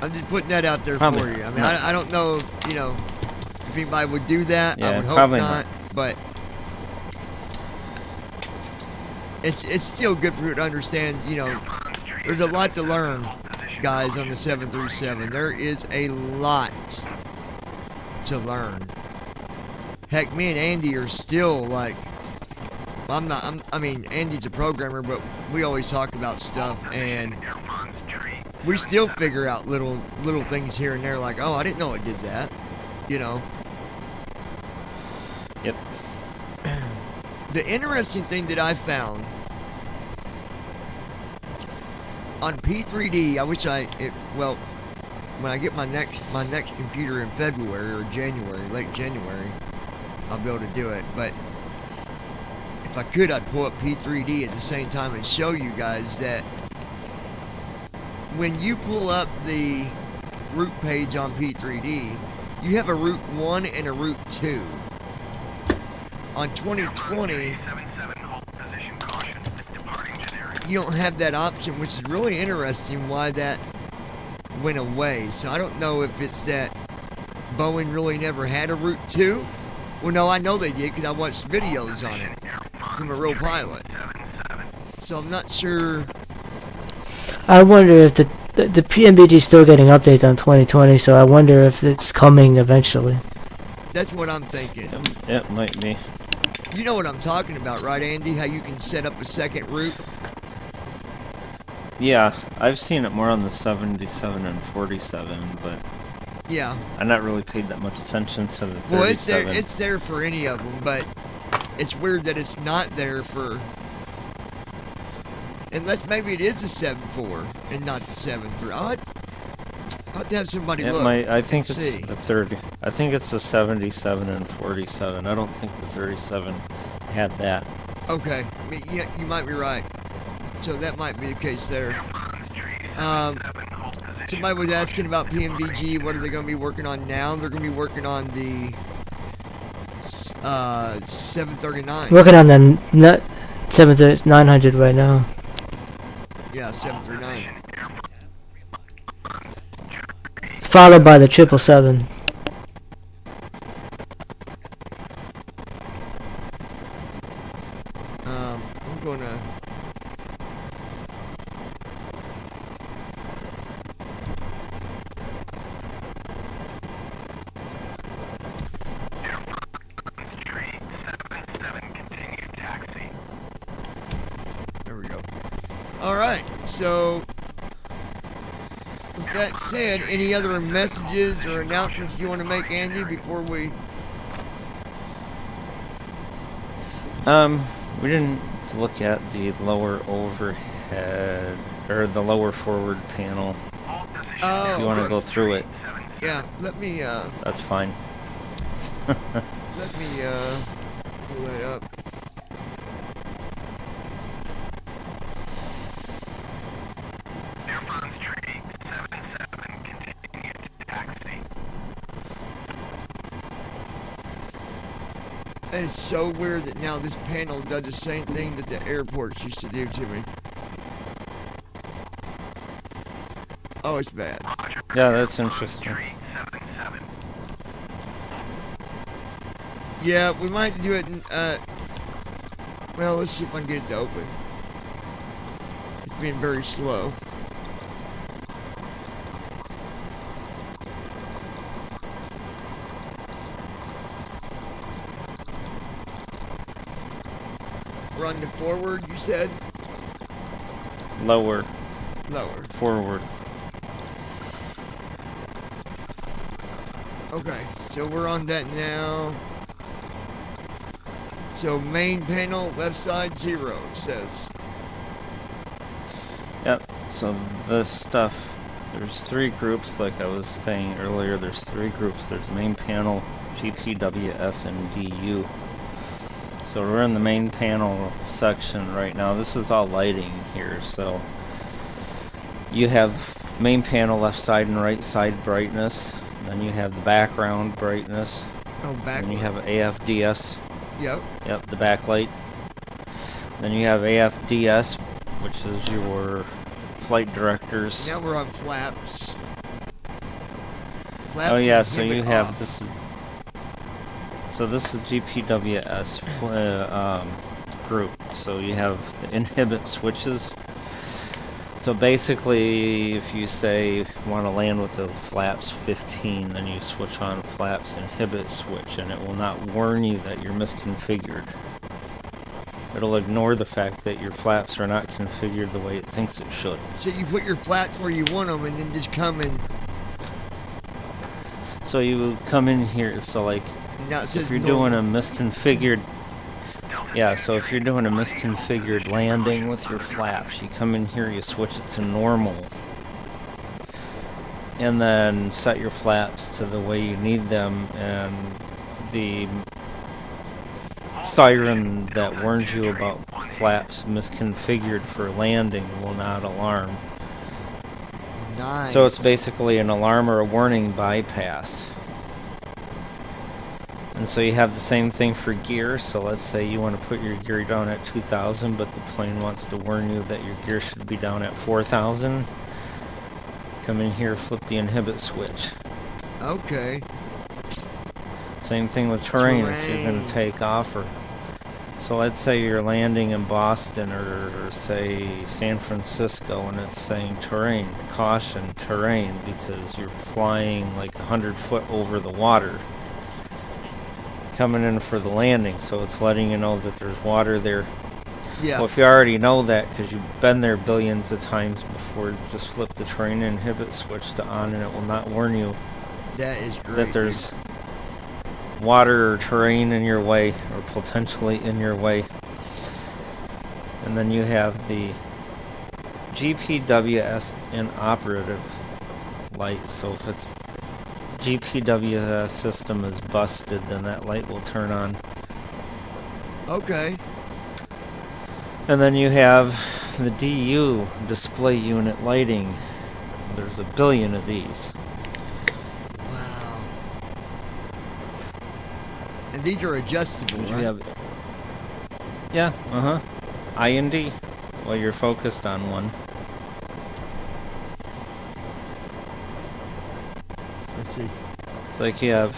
I'm just putting that out there for you. I mean, I don't know if anybody would do that. Yeah, I would hope probably not. But it's still good for you to understand, there's a lot to learn, guys, on the 737. There is a lot to learn. Heck, me and Andy are still like, I mean, Andy's a programmer, but we always talk about stuff, and we still figure out little things here and there, like, oh, I didn't know it did that, Yep. The interesting thing that I found on P3D, I wish when I get my next computer in February or January, late January, I'll be able to do it. But if I could, I'd pull up P3D at the same time and show you guys that when you pull up the route page on P3D, you have a route 1 and a route 2. On 2020, you don't have that option, which is really interesting why that went away. So I don't know if it's that Boeing really never had a route 2. Well, no, I know they did because I watched videos on it from a real pilot. So I'm not sure. I wonder if the PMBG is still getting updates on 2020, so I wonder if it's coming eventually. That's what I'm thinking. It might be. You know what I'm talking about, right, Andy? How you can set up a second route? Yeah, I've seen it more on the 77 and 47, but yeah, I not really paid that much attention to the 37. Well, it's there for any of them, but it's weird that it's not there for, unless maybe it is a 7.4 and not the 7.3. I'll have to have somebody look. I think it's see. the 30. I think it's the 77 and 47. I don't think the 37 had that. Okay, I mean, yeah, you might be right. So that might be the case there. Somebody was asking about PMVG. What are they going to be working on now? They're going to be working on the 739. Working on the 900 right now. Yeah, 739. Followed by the 777. I'm going to... There we go. Alright, so... With that said, any other messages or announcements you want to make, Andy, before we... We didn't look at the lower overhead, or the lower forward panel. Oh, If you want to go through it, yeah, let me, that's fine. pull that up. That is so weird that now this panel does the same thing that the airports used to do to me. Oh, it's bad. Yeah, that's interesting. Yeah, we might do it in, well, let's see if I can get it to open. It's being very slow. Run the forward, you said? Lower, Lower. forward. Okay, so we're on that now. So main panel, left side 0, it says. Yep, so this stuff, there's 3 groups, like I was saying earlier, there's 3 groups. There's main panel, GPWS, and DU. So we're in the main panel section right now. This is all lighting here, so you have main panel left side and right side brightness. Then you have the background brightness. Oh, back. Then you have AFDS. Yep. Yep, the backlight. Then you have AFDS, which is your flight directors. Now we're on flaps. Oh yeah, and so inhibit you have off. this. So this is GPWS group. So you have the inhibit switches. So basically, if you say want to land with the flaps 15, then you switch on flaps inhibit switch, and it will not warn you that you're misconfigured. It'll ignore the fact that your flaps are not configured the way it thinks it should. So you put your flaps where you want them and then just come and... So you come in here, so like, Now it says if you're normal. doing a misconfigured, yeah, so if you're doing a misconfigured landing with your flaps, you come in here, you switch it to normal, and then set your flaps to the way you need them, and the siren that warns you about flaps misconfigured for landing will not alarm. Nice. So it's basically an alarm or a warning bypass. And so you have the same thing for gear. So let's say you want to put your gear down at 2,000, but the plane wants to warn you that your gear should be down at 4,000. Come in here, flip the inhibit switch. Okay. Same thing with terrain. If you're going to take off, or so let's say you're landing in Boston or say San Francisco, and it's saying terrain, caution, terrain, because you're flying like 100 foot over the water. Coming in for the landing, so it's letting you know that there's water there. Yeah. Well, if you already know that because you've been there billions of times before, just flip the terrain inhibit switch to on, and it will not warn you That is great. that there's water or terrain in your way, or potentially in your way. And then you have the GPWS inoperative light. So if it's GPWS system is busted, then that light will turn on. Okay. And then you have the DU, display unit lighting. There's a billion of these. Wow. And these are adjustable, You right? have, yeah, I and D. Well, you're focused on one. Let's see. It's like you have,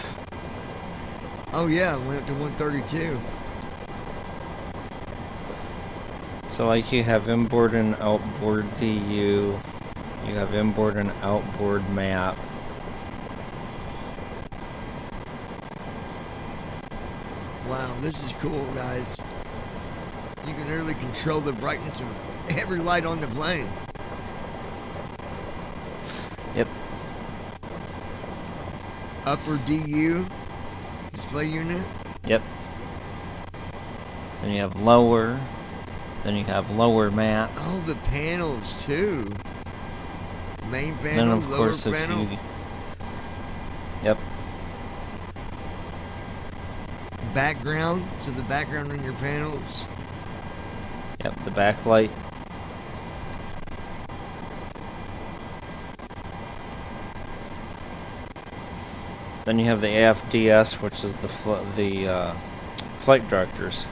Oh yeah, went up to 132. so like you have inboard and outboard DU. You have inboard and outboard map. Wow, this is cool, guys. You can literally control the brightness of every light on the plane. Yep. Upper DU display unit. Yep. Then you have lower. Then you have lower map. Oh, the panels too. Main Then panel, of lower course if panel. you, yep. Background, so the background on your panels. Yep, the backlight. Then you have the AFDS, which is the flight directors.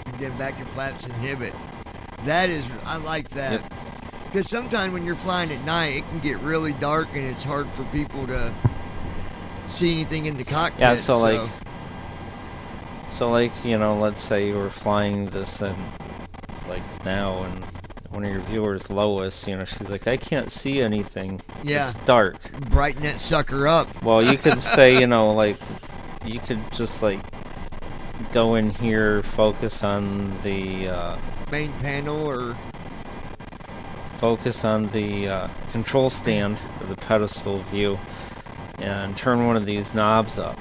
And then back and flaps inhibit. That is, I like that. Yep. Because sometimes when you're flying at night, it can get really dark and it's hard for people to see anything in the cockpit. Yeah, so like, you know, let's say you were flying this and like now, and one of your viewers, Lois, you know, she's like, I can't see anything. Yeah. It's dark. Brighten that sucker up. Well, you could say, you know, like, you could just like go in here, focus on the Main panel or... focus on the control stand or the pedestal view, and turn one of these knobs up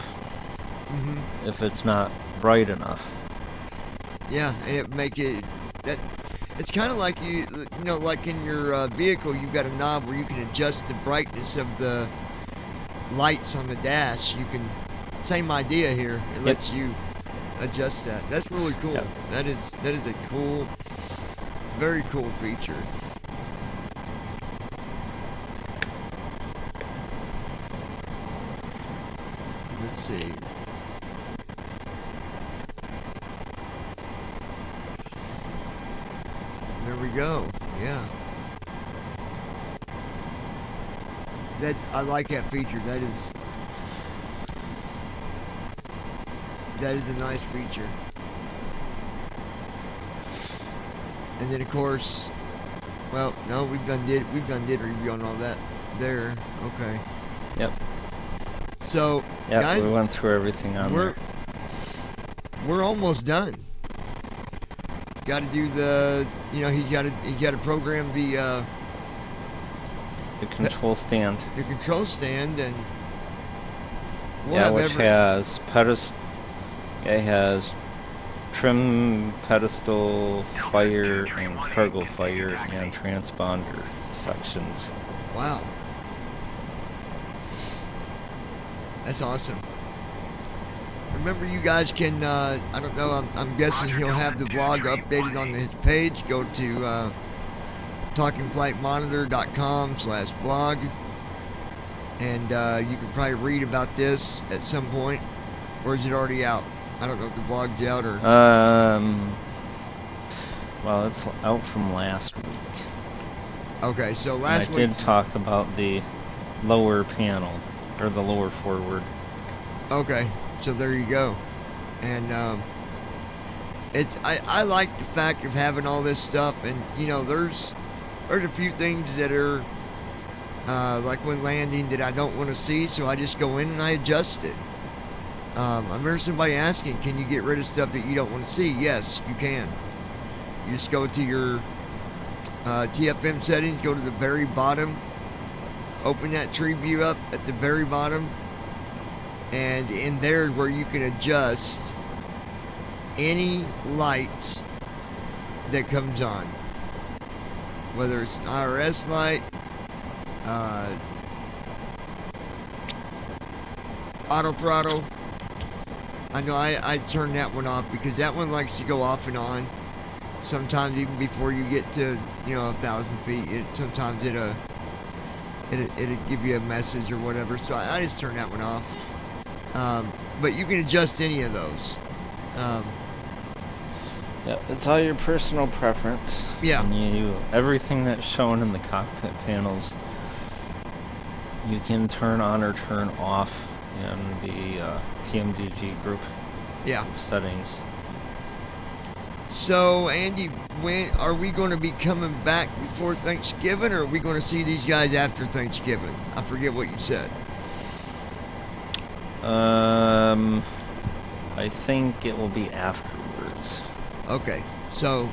if it's not bright enough. Yeah, and it make it... that. It's kind of like you know, like in your vehicle, you've got a knob where you can adjust the brightness of the lights on the dash. You can, same idea here. It lets you adjust that. That's really cool. Yep. That is a cool, very cool feature. Let's see. There we go. Yeah. That, I like that feature. That is a nice feature. And then of course, well, no, we've done did review on all that there. Okay. Yep. So Yep, guys, we went through everything on there. We're almost done. Got to do the, you know, he's got to program the control stand. The control stand, and we'll Yeah, have which has pedestal. It has trim, pedestal, fire, and cargo fire, and transponder sections. Wow. That's awesome. Remember, you guys can, I don't know, I'm guessing he'll have the blog updated on his page. Go to talkingflightmonitor.com/blog, and you can probably read about this at some point. Or is it already out? I don't know if the blog's out or... Well, it's out from last week. Okay, so And last I week... did talk about the lower panel, or the lower forward. Okay, so there you go. And it's I like the fact of having all this stuff, and you know, there's a few things that are like when landing that I don't want to see, so I just go in and I adjust it. I remember somebody asking, can you get rid of stuff that you don't want to see? Yes, you can. You just go to your TFM settings, go to the very bottom, open that tree view up at the very bottom, and in there is where you can adjust any light that comes on, whether it's an IRS light, auto throttle. I know I turn that one off because that one likes to go off and on. Sometimes even before you get to, you know, 1,000 feet, sometimes it'll give you a message or whatever. So I just turn that one off. But you can adjust any of those. Yep, it's all your personal preference. Yeah. And everything that's shown in the cockpit panels, you can turn on or turn off in the PMDG group settings. So, Andy, when are we going to be coming back before Thanksgiving, or are we going to see these guys after Thanksgiving? I forget what you said. I think it will be afterwards. Okay, so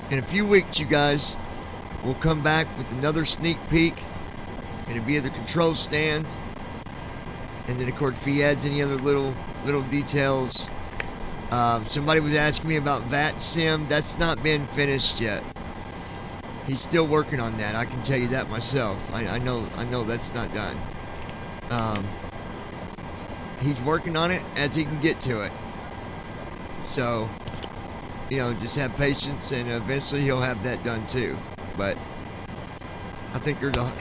in a few weeks, you guys, we'll come back with another sneak peek. It'll be at the control stand, and then of course, if he adds any other little details. Somebody was asking me about VATSIM. That's not been finished yet. He's still working on that. I can tell you that myself. I know that's not done. He's working on it as he can get to it. So, you know, just have patience, and eventually he'll have that done too. But I think there's a...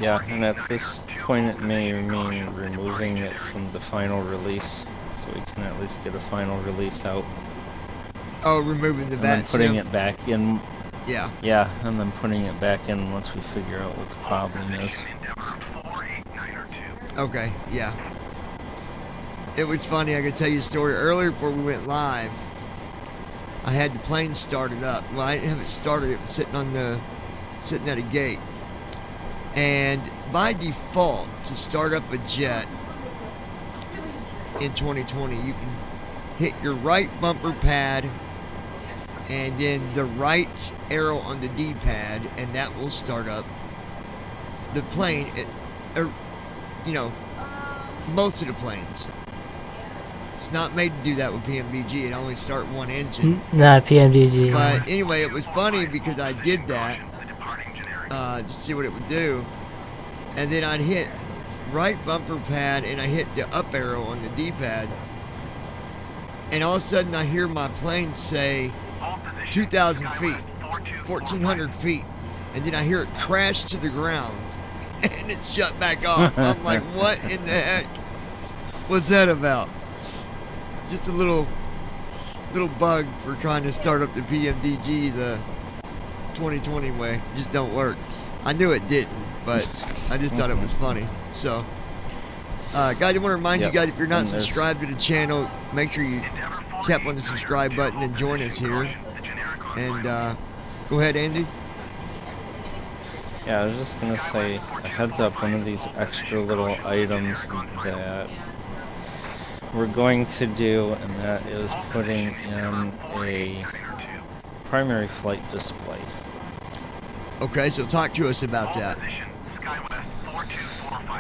Yeah, and at this point it may mean removing it from the final release, so we can at least get a final release out. Oh, removing the and then VATSIM. putting it back in. Yeah. Yeah, and then putting it back in once we figure out what the problem is. Endeavor 48902. Okay. Yeah. It was funny. I could tell you a story earlier before we went live. I had the plane started up. Well, I didn't have it started. It was sitting at a gate. And by default, to start up a jet in 2020, you can hit your right bumper pad and then the right arrow on the D-pad, and that will start up the plane. Most of the planes. It's not made to do that with PMDG. It only start one engine. Not PMDG. But anyway, it was funny because I did that to see what it would do, and then I'd hit right bumper pad and I hit the up arrow on the D-pad, and all of a sudden I hear my plane say 2,000 feet, 1,400 feet, and then I hear it crash to the ground, and it shut back off. I'm like, what in the heck was that about? Just a little bug for trying to start up the PMDG the 2020 way. Just don't work. I knew it didn't, but I just thought it was funny. So, guys, I want to remind you guys, if you're not subscribed to the channel, make sure you tap on the subscribe button and join us here. And go ahead, Andy. Yeah, I was just gonna say, a heads up, one of these extra little items that we're going to do, and that is putting in a primary flight display. Okay, so talk to us about that.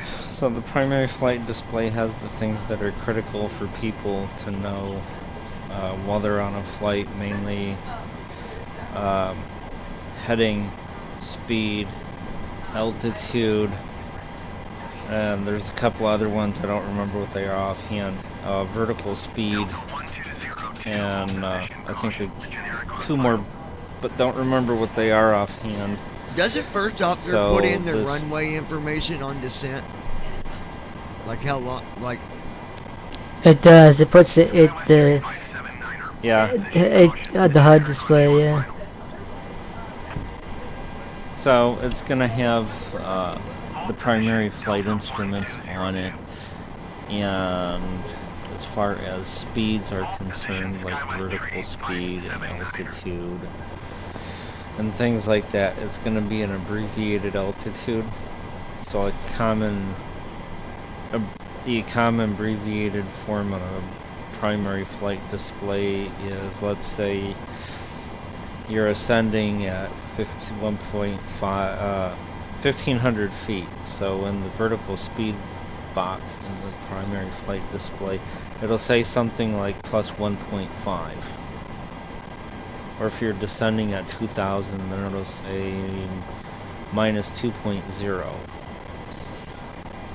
So the primary flight display has the things that are critical for people to know while they're on a flight, mainly heading, speed, altitude, and there's a couple other ones I don't remember what they are offhand. Vertical speed, and I think two more, but don't remember what they are offhand. Does it first off there put in the runway information on descent? Like how long, like... It does. It puts the Yeah. the HUD display. Yeah. So it's gonna have the primary flight instruments on it, and as far as speeds are concerned, like vertical speed and altitude and things like that, it's going to be an abbreviated altitude. So a the common abbreviated form of a primary flight display is, let's say you're ascending at 1,500 feet. So in the vertical speed box in the primary flight display, it'll say something like plus 1.5. Or if you're descending at 2,000, then it'll say minus 2.0.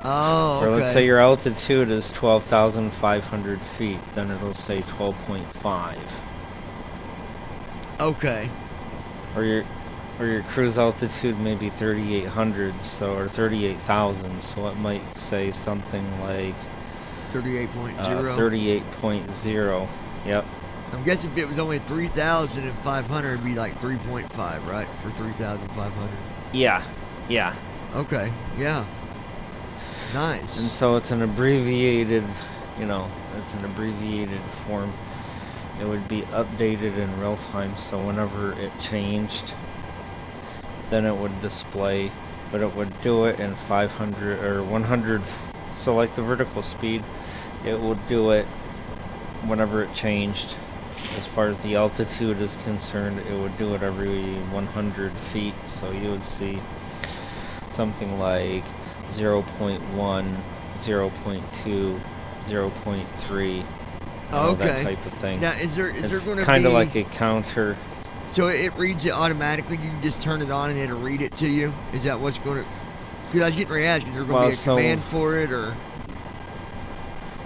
Oh, okay. Or let's say your altitude is 12,500 feet, then it'll say 12.5. Okay. Or your cruise altitude may be 3,800, or 38,000, so it might say something like 38.0. 38.0. Yep. I'm guessing if it was only 3,500, it'd be like 3.5, right? For 3,500. Yeah. Yeah. Okay. Yeah. Nice. And so it's an abbreviated, it's an abbreviated form. It would be updated in real time, so whenever it changed, then it would display, but it would do it in 500 or 100. So like the vertical speed, it would do it whenever it changed. As far as the altitude is concerned, it would do it every 100 feet. So you would see something like 0.1, 0.2, 0.3, okay. that type of thing. Now, is there going to be kind of like a counter? So it reads it automatically. You can just turn it on and it'll read it to you. Is that what's going to? Because I was getting ready to ask, is there going to be a command for it, or?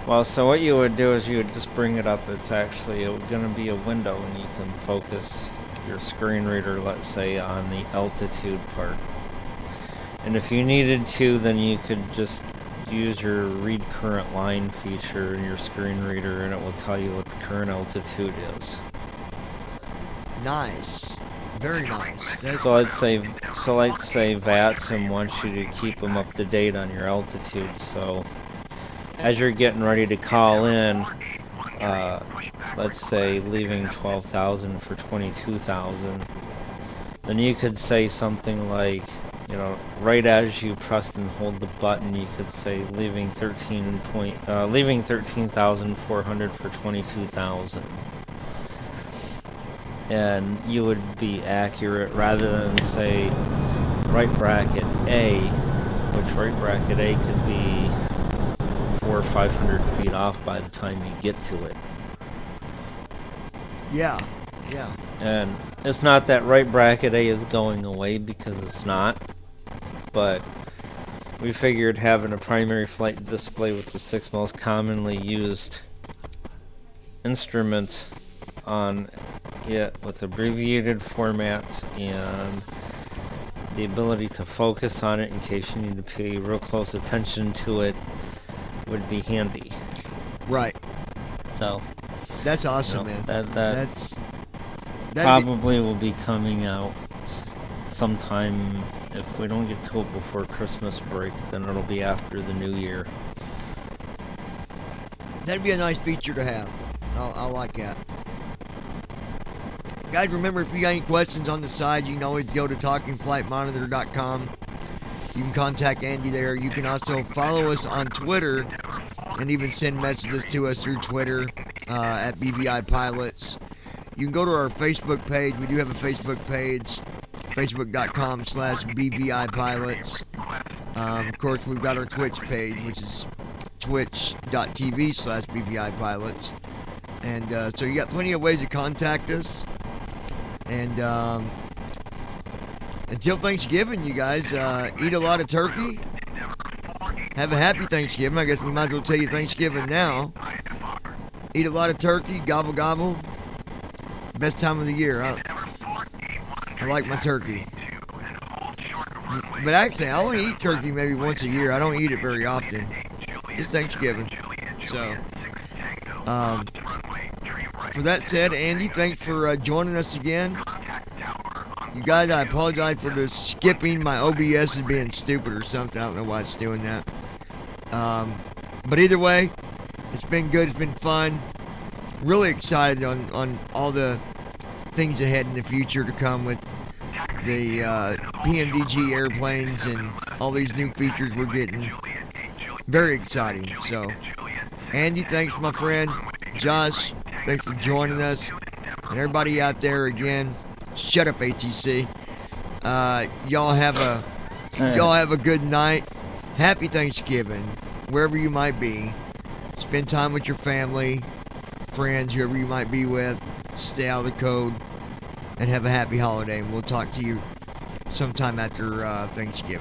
Well, so what you would do is you would just bring it up. It's actually going to be a window, and you can focus your screen reader, let's say, on the altitude part. And if you needed to, then you could just use your read current line feature in your screen reader, and it will tell you what the current altitude is. Nice. Very nice. So I'd say VATSIM wants you to keep them up to date on your altitude. So as you're getting ready to call in, let's say leaving 12,000 for 22,000, then you could say something like, you know, right as you press and hold the button, you could say leaving 13,400 for 22,000. And you would be accurate rather than say right bracket A, which right bracket A could be 400 or 500 feet off by the time you get to it. Yeah. And it's not that right bracket A is going away, because it's not, but we figured having a primary flight display with the 6 most commonly used instruments on it with abbreviated formats and the ability to focus on it in case you need to pay real close attention to it would be handy. Right. So That's awesome, you know, man. That'd Probably. will be coming out sometime. If we don't get to it before Christmas break, then it'll be after the new year. That'd be a nice feature to have. I like that. Guys, remember, if you got any questions on the side, you can always go to talkingflightmonitor.com. You can contact Andy there. You can also follow us on Twitter and even send messages to us through Twitter at BVI Pilots. You can go to our Facebook page. We do have a Facebook page, facebook.com/BVI Pilots. Of course, we've got our Twitch page, which is twitch.tv/BVI Pilots. And so you got plenty of ways to contact us. And until Thanksgiving, you guys, eat a lot of turkey. Have a happy Thanksgiving. I guess we might as well tell you Thanksgiving now. Eat a lot of turkey, gobble gobble. Best time of the year. I like my turkey. But actually, I only eat turkey maybe once a year. I don't eat it very often. It's Thanksgiving. So, for that said, Andy, thanks for joining us again. You guys, I apologize for the skipping. My OBS is being stupid or something. I don't know why it's doing that. But either way, it's been good. It's been fun. Really excited on all the things ahead in the future to come with the PNDG airplanes and all these new features we're getting. Very exciting. So, Andy, thanks, my friend. Josh, thanks for joining us. And everybody out there, again, shut up, ATC. Y'all have a good night. Happy Thanksgiving, wherever you might be. Spend time with your family, friends, whoever you might be with. Stay out of the code, and have a happy holiday. And we'll talk to you sometime after Thanksgiving.